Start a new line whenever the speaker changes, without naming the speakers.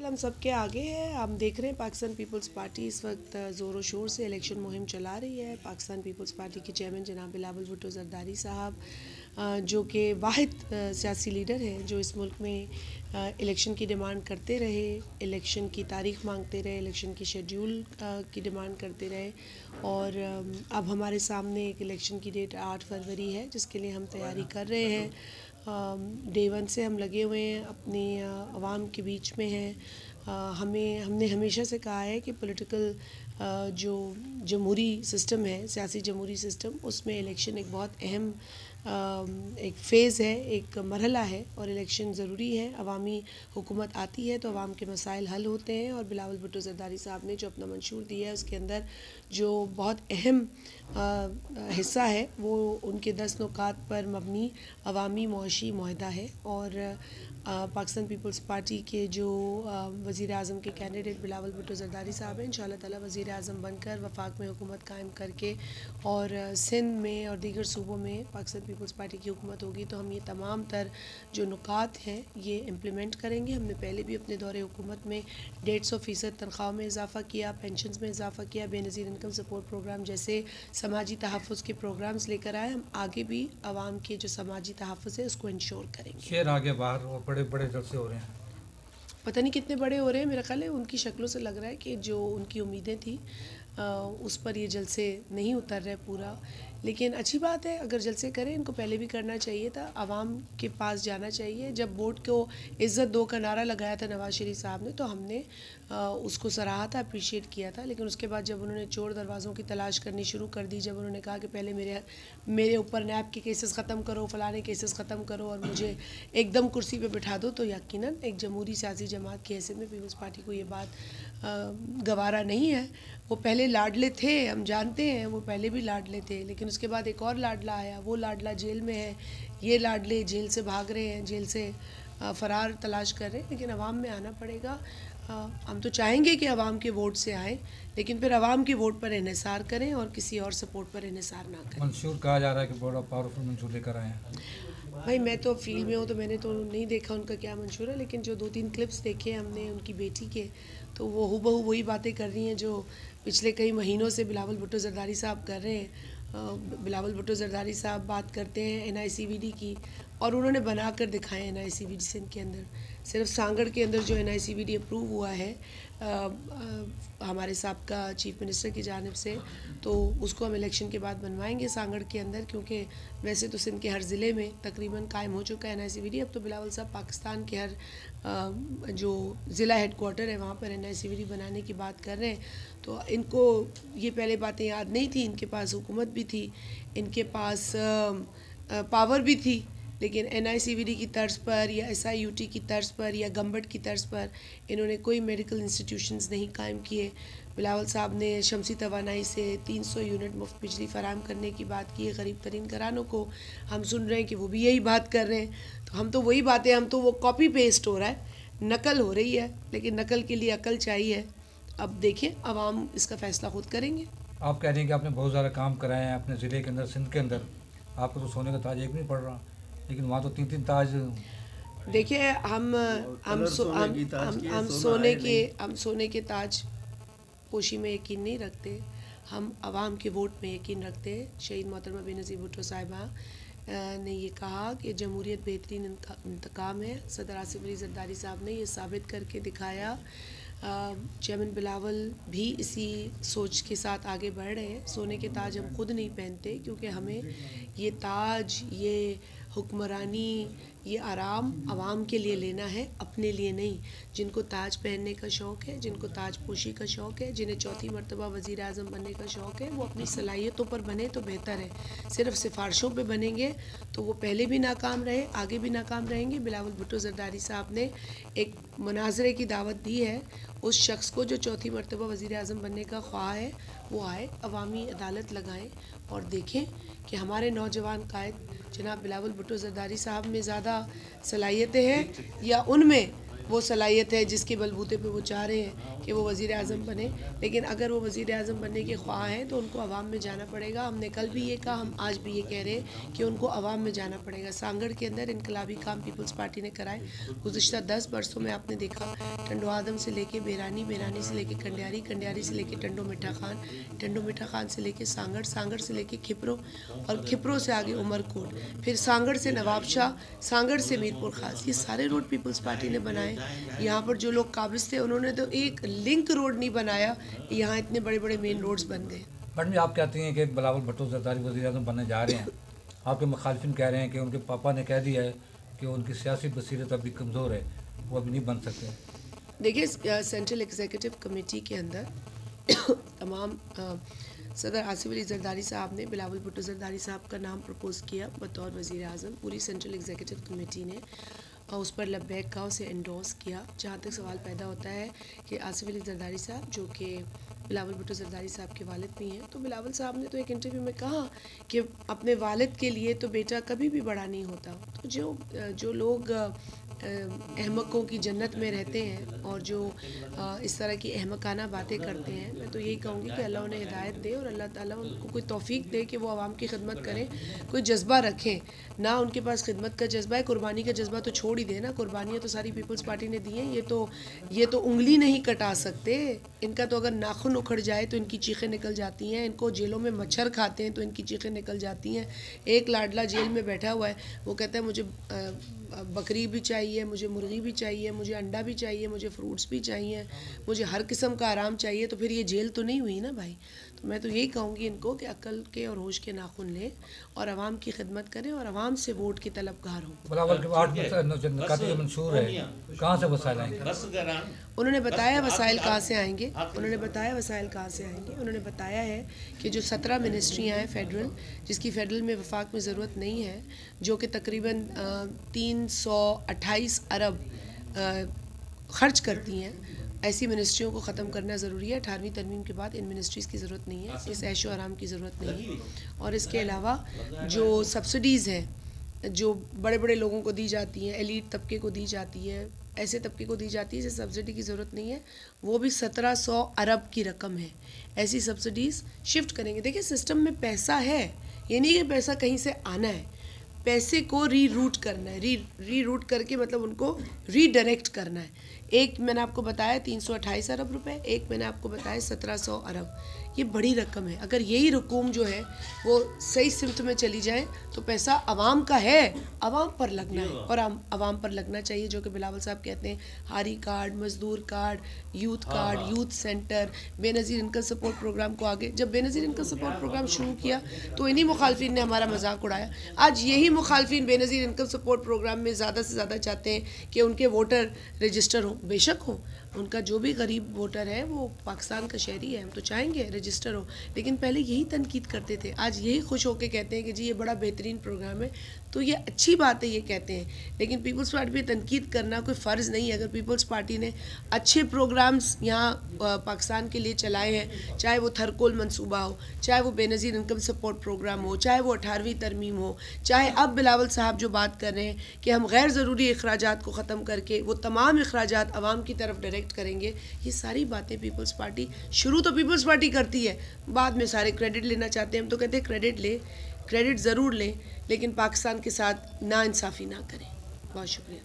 خیال ہم سب کے آگے ہے. ہم دیکھ رہے ہیں پاکستان پیپلز پارٹی اس وقت زور و شور سے الیکشن مہم چلا رہی ہے. پاکستان پیپلز پارٹی کے چیئرمین جناب بلاول بھٹو زرداری صاحب جو کہ واحد سیاسی لیڈر ہیں جو اس ملک میں الیکشن کی ڈیمانڈ کرتے رہے, الیکشن کی تاریخ مانگتے رہے, الیکشن کی شیڈیول کی ڈیمانڈ کرتے رہے, اور اب ہمارے سامنے ایک الیکشن کی ڈیٹ 8 فروری ہے جس کے لیے ہم تیاری کر رہے ہیں. ڈے ون سے ہم لگے ہوئے ہیں, اپنی عوام کے بیچ میں ہیں. ہم نے ہمیشہ سے کہا ہے کہ پولیٹیکل جو جمہوری سسٹم ہے, سیاسی جمہوری سسٹم, اس میں الیکشن ایک بہت اہم ایک فیز ہے, ایک مرحلہ ہے, اور الیکشن ضروری ہے. عوامی حکومت آتی ہے تو عوام کے مسائل حل ہوتے ہیں, اور بلاول بھٹو زرداری صاحب نے جو اپنا منشور دیا ہے اس کے اندر جو بہت اہم حصہ ہے وہ ان کے 10 نکات پر مبنی عوامی معاشی معاہدہ ہے. اور پاکستان پیپلز پارٹی کے جو وزیر اعظم کے کینڈیڈیٹ بلاول بھٹو زرداری صاحب ہیں, انشاءاللہ تعالی وزیر اعظم بن کر وفاق میں حکومت قائم کر کے اور سندھ میں اور دیگر صوبوں میں پاکستان پیپلز پارٹی کی حکومت ہوگی تو ہم یہ تمام تر جو نکات ہیں یہ امپلیمنٹ کریں گے. ہم نے پہلے بھی اپنے دور حکومت میں 150% تنخواہوں میں اضافہ کیا, پینشنز میں اضافہ کیا, بے نظیر انکم سپورٹ پروگرام جیسے سماجی تحفظ کے پروگرامز لے کر آئے. ہم آگے بھی عوام کے جو سماجی تحفظ ہے اس کو انشور کریں گے.
شہر آگے باہر اور بڑے بڑے جلسے ہو رہے ہیں,
پتہ نہیں کتنے بڑے ہو رہے ہیں. میرا خیال ہے ان کی شکلوں سے لگ رہا ہے کہ جو ان کی امیدیں تھیں اس پر یہ جلسے نہیں اتر رہے پورا. لیکن اچھی بات ہے, اگر جلسے کریں, ان کو پہلے بھی کرنا چاہیے تھا, عوام کے پاس جانا چاہیے. جب ووٹ کو عزت دو کا نعرہ لگایا تھا نواز شریف صاحب نے تو ہم نے اس کو سراہا تھا, اپریشیٹ کیا تھا. لیکن اس کے بعد جب انہوں نے چور دروازوں کی تلاش کرنی شروع کر دی, جب انہوں نے کہا کہ پہلے میرے اوپر نیب کے کیسز ختم کرو, فلانے کیسز ختم کرو, اور مجھے ایک دم کرسی پہ بٹھا دو, تو یقیناً ایک جمہوری سیاسی جماعت کی حیثیت میں پیپلز پارٹی کو یہ بات گوارا نہیں ہے. وہ پہلے لاڈلے تھے, ہم جانتے ہیں, وہ پہلے بھی لاڈلے تھے, لیکن اس کے بعد ایک اور لاڈلا آیا, وہ لاڈلا جیل میں ہے. یہ لاڈلے جیل سے بھاگ رہے ہیں, جیل سے فرار تلاش کر رہے ہیں. لیکن عوام میں آنا پڑے گا. ہم تو چاہیں گے کہ عوام کے ووٹ سے آئیں, لیکن پھر عوام کے ووٹ پر انحصار کریں اور کسی اور سپورٹ پر انحصار نہ کریں.
منشور کہا جا رہا ہے کہ بڑا پاورفل منشور لے کر آئے ہیں.
بھائی میں تو فیلڈ میں ہوں تو میں نے تو نہیں دیکھا ان کا کیا منشور ہے, لیکن جو 2-3 کلپس دیکھے ہم نے ان کی بیٹی کے, تو وہ ہو بہو وہی باتیں کر رہی ہیں جو پچھلے کئی مہینوں سے بلاول بھٹو زرداری صاحب کر رہے ہیں. بلاول بھٹو زرداری صاحب بات کرتے ہیں NICVD کی, اور انہوں نے بنا کر دکھائے NICVD سندھ کے اندر. صرف سانگڑ کے اندر جو NICVD اپروو ہوا ہے ہمارے سابقہ چیف منسٹر کی جانب سے, تو اس کو ہم الیکشن کے بعد بنوائیں گے سانگڑ کے اندر, کیونکہ ویسے تو سندھ کے ہر ضلع میں تقریباً قائم ہو چکا ہے NICVD. اب تو بلاول صاحب پاکستان کے ہر جو ضلع ہیڈ کوارٹر ہے وہاں پر NICVD بنانے کی بات کر رہے ہیں. تو ان کو یہ پہلے باتیں یاد نہیں تھیں. ان کے پاس حکومت بھی تھی, ان کے پاس پاور بھی تھی, لیکن NICVD کی طرز پر یا SIUT کی طرز پر یا گمبٹ کی طرز پر انہوں نے کوئی میڈیکل انسٹیٹیوشنز نہیں قائم کیے. بلاول صاحب نے شمسی توانائی سے 300 یونٹ مفت بجلی فراہم کرنے کی بات کی ہے غریب ترین گھرانوں کو. ہم سن رہے ہیں کہ وہ بھی یہی بات کر رہے ہیں. تو ہم تو وہی باتیں, ہم تو وہ کاپی پیسٹ ہو رہا ہے, نقل ہو رہی ہے, لیکن نقل کے لیے عقل چاہیے. اب دیکھیں عوام اس کا فیصلہ خود کریں گے.
آپ کہہ رہے ہیں کہ آپ نے بہت زیادہ کام کرایا ہے اپنے ضلع کے اندر, سندھ کے اندر. آپ کو تو سونے کا تاج ایک نہیں پڑ رہا, لیکن وہاں تو 3 تاج.
دیکھیے ہم سونے کے تاج پوشی میں یقین نہیں رکھتے, ہم عوام کے ووٹ میں یقین رکھتے ہیں. شہید محترمہ بے نظیر بھٹو صاحبہ نے یہ کہا کہ جمہوریت بہترین انتقام ہے. صدر آصف علی زرداری صاحب نے یہ ثابت کر کے دکھایا. چیئرمین بلاول بھی اسی سوچ کے ساتھ آگے بڑھ رہے ہیں. سونے کے تاج ہم خود نہیں پہنتے, کیونکہ ہمیں یہ تاج, یہ حکمرانی, یہ آرام عوام کے لیے لینا ہے, اپنے لیے نہیں. جن کو تاج پہننے کا شوق ہے, جن کو تاج پوشی کا شوق ہے, جنہیں چوتھی مرتبہ وزیر اعظم بننے کا شوق ہے, وہ اپنی صلاحیتوں پر بنے تو بہتر ہے. صرف سفارشوں پہ بنیں گے تو وہ پہلے بھی ناکام رہے, آگے بھی ناکام رہیں گے. بلاول بھٹو زرداری صاحب نے ایک مناظرے کی دعوت دی ہے. اس شخص کو جو چوتھی مرتبہ وزیر اعظم بننے کا خواہاں ہے وہ آئے, عوامی عدالت لگائیں اور دیکھیں کہ ہمارے نوجوان قائد جناب بلاول بھٹو زرداری صاحب میں زیادہ صلاحیتیں ہیں یا ان میں وہ صلاحیت ہے جس کے بلبوتے پہ وہ چاہ رہے ہیں کہ وہ وزیر اعظم بنے. لیکن اگر وہ وزیر اعظم بننے کے خواہاں ہیں تو ان کو عوام میں جانا پڑے گا. ہم نے کل بھی یہ کہا, ہم آج بھی یہ کہہ رہے ہیں کہ ان کو عوام میں جانا پڑے گا. سانگڑ کے اندر انقلابی کام پیپلز پارٹی نے کرائے. گزشتہ 10 برسوں میں آپ نے دیکھا ٹنڈو آدم سے لے کے بیرانی, بیرانی سے لے کے کنڈیاری, کنڈیاری سے لے کے ٹنڈو میٹھا خان, ٹنڈو میٹھا خان سے لے کے سانگڑ, سانگڑ سے لے کے کھپرو, اور کھپرو سے آگے عمر کوٹ, پھر سانگڑ سے نواب شاہ, سانگڑ سے میر پور خاص. یہ سارے روڈ پیپلز پارٹی نے بنائے. یہاں پر جو لوگ قابض تھے انہوں نے تو ایک لنک روڈ نہیں بنایا, یہاں اتنے بڑے بڑے مین روڈز بن گئے.
میڈم جی, آپ کہتی ہیں کہ بلاول بھٹو زرداری وزیر اعظم بننے جا رہے ہیں. آپ کے مخالفین کہہ رہے ہیں کہ ان کے پاپا نے کہہ دیا ہے کہ ان کی سیاسی بصیرت ابھی کمزور ہے, وہ ابھی نہیں بن سکتے.
دیکھیے, سینٹرل ایگزیکٹو کمیٹی کے اندر تمام صدر آصف علی زرداری صاحب نے بلاول بھٹو زرداری صاحب کا نام پرپوز کیا بطور وزیر اعظم. پوری سینٹرل ایگزیکٹو کمیٹی نے اس پر لبیک کہا, اسے انڈورس کیا. جہاں تک سوال پیدا ہوتا ہے کہ آصف علی زرداری صاحب جو کہ بلاول بھٹو زرداری صاحب کے والد بھی ہیں, تو بلاول صاحب نے تو ایک انٹرویو میں کہا کہ اپنے والد کے لیے تو بیٹا کبھی بھی بڑا نہیں ہوتا. تو جو لوگ احمقوں کی جنت میں رہتے ہیں اور جو اس طرح کی احمقانہ باتیں کرتے ہیں, میں تو یہی کہوں گی کہ اللہ انہیں ہدایت دے اور اللہ تعالیٰ ان کو کوئی توفیق دے کہ وہ عوام کی خدمت کریں, کوئی جذبہ رکھیں. نہ ان کے پاس خدمت کا جذبہ ہے, قربانی کا جذبہ تو چھوڑ ہی دے نا. قربانیاں تو ساری پیپلز پارٹی نے دی ہیں. یہ تو انگلی نہیں کٹا سکتے. ان کا تو اگر ناخن اکھڑ جائے تو ان کی چیخیں نکل جاتی ہیں. ان کو جیلوں میں مچھر کھاتے ہیں تو ان کی چیخیں نکل جاتی ہیں. ایک لاڈلا جیل میں بیٹھا ہوا ہے, وہ کہتا ہے مجھے بکری بھی چاہیے, مجھے مرغی بھی چاہیے, مجھے انڈا بھی چاہیے, مجھے فروٹس بھی چاہیے, مجھے ہر قسم کا آرام چاہیے. تو پھر یہ جیل تو نہیں ہوئی نا بھائی. تو میں تو یہی کہوں گی ان کو کہ عقل کے اور ہوش کے ناخن لیں اور عوام کی خدمت کریں اور عوام سے ووٹ کی طلبگار ہوں.
بلاول کے 8 نکات جو منشور ہے, کہاں سے وسائل آئیں گے؟
انہوں نے بتایا وسائل کہاں سے آئیں گے. انہوں نے بتایا وسائل کہاں سے آئیں گے. انہوں نے بتایا ہے کہ جو 17 منسٹریاں ہیں فیڈرل, جس کی فیڈرل میں وفاق میں ضرورت نہیں ہے, جو کہ تقریباً 328 ارب خرچ کرتی ہیں, ایسی منسٹریوں کو ختم کرنا ضروری ہے. 18ویں ترمیم کے بعد ان منسٹریز کی ضرورت نہیں ہے, اس عیش و آرام کی ضرورت نہیں ہے. اور اس کے علاوہ جو سبسڈیز ہیں جو بڑے بڑے لوگوں کو دی جاتی ہیں, ایلیٹ طبقے کو دی جاتی ہے, ایسے طبقے کو دی جاتی ہے جسے سبسڈی کی ضرورت نہیں ہے, وہ بھی 1700 ارب کی رقم ہے. ایسی سبسڈیز شفٹ کریں گے. دیکھیں, سسٹم میں پیسہ ہے, یہ نہیں کہ پیسہ کہیں سے آنا ہے. پیسے کو ری روٹ کرنا ہے. ری روٹ کر کے مطلب ان کو ری ڈائریکٹ کرنا ہے. ایک میں نے آپ کو بتایا 328 ارب روپے, ایک میں نے آپ کو بتایا 1700 ارب. یہ بڑی رقم ہے. اگر یہی رقوم جو ہے وہ صحیح سمت میں چلی جائے تو پیسہ عوام کا ہے, عوام پر لگنا ہے اور عوام پر لگنا چاہیے. جو کہ بلاول صاحب کہتے ہیں ہاری کارڈ, مزدور card, youth card, youth centre, بے نظیر انکم سپورٹ پروگرام کو آگے. جب بے نظیر انکم سپورٹ پروگرام شروع کیا تو انہی مخالفین نے ہمارا مذاق اڑایا. آج یہی مخالفین بے نظیر انکم سپورٹ پروگرام میں زیادہ سے زیادہ چاہتے ہیں کہ ان کے ووٹر رجسٹر ہوں. بے شک ہوں, ان کا جو بھی غریب ووٹر ہے وہ پاکستان کا شہری ہے, ہم تو چاہیں گے رجسٹر ہو. لیکن پہلے یہی تنقید کرتے تھے, آج یہی خوش ہو کے کہتے ہیں کہ جی یہ بڑا بہترین پروگرام ہے. تو یہ اچھی بات ہے, یہ کہتے ہیں. لیکن پیپلز پارٹی پہ تنقید کرنا کوئی فرض نہیں ہے. اگر پیپلز پارٹی نے اچھے پروگرامز یہاں پاکستان کے لیے چلائے ہیں, چاہے وہ تھرکول منصوبہ ہو, چاہے وہ بے نظیر انکم سپورٹ پروگرام ہو, چاہے وہ 18ویں ترمیم ہو, چاہے اب بلاول صاحب جو بات کر رہے ہیں کہ ہم غیر ضروری اخراجات کو ختم کر کے وہ تمام اخراجات عوام کی طرف ڈائریکٹ کریں گے, یہ ساری باتیں پیپلز پارٹی شروع تو پیپلز پارٹی کرتی ہے, بعد میں سارے کریڈٹ لینا چاہتے ہیں. ہم تو کہتے ہیں کریڈٹ لے, کریڈٹ ضرور لیں, لیکن پاکستان کے ساتھ نا انصافی نہ کریں. بہت شکریہ.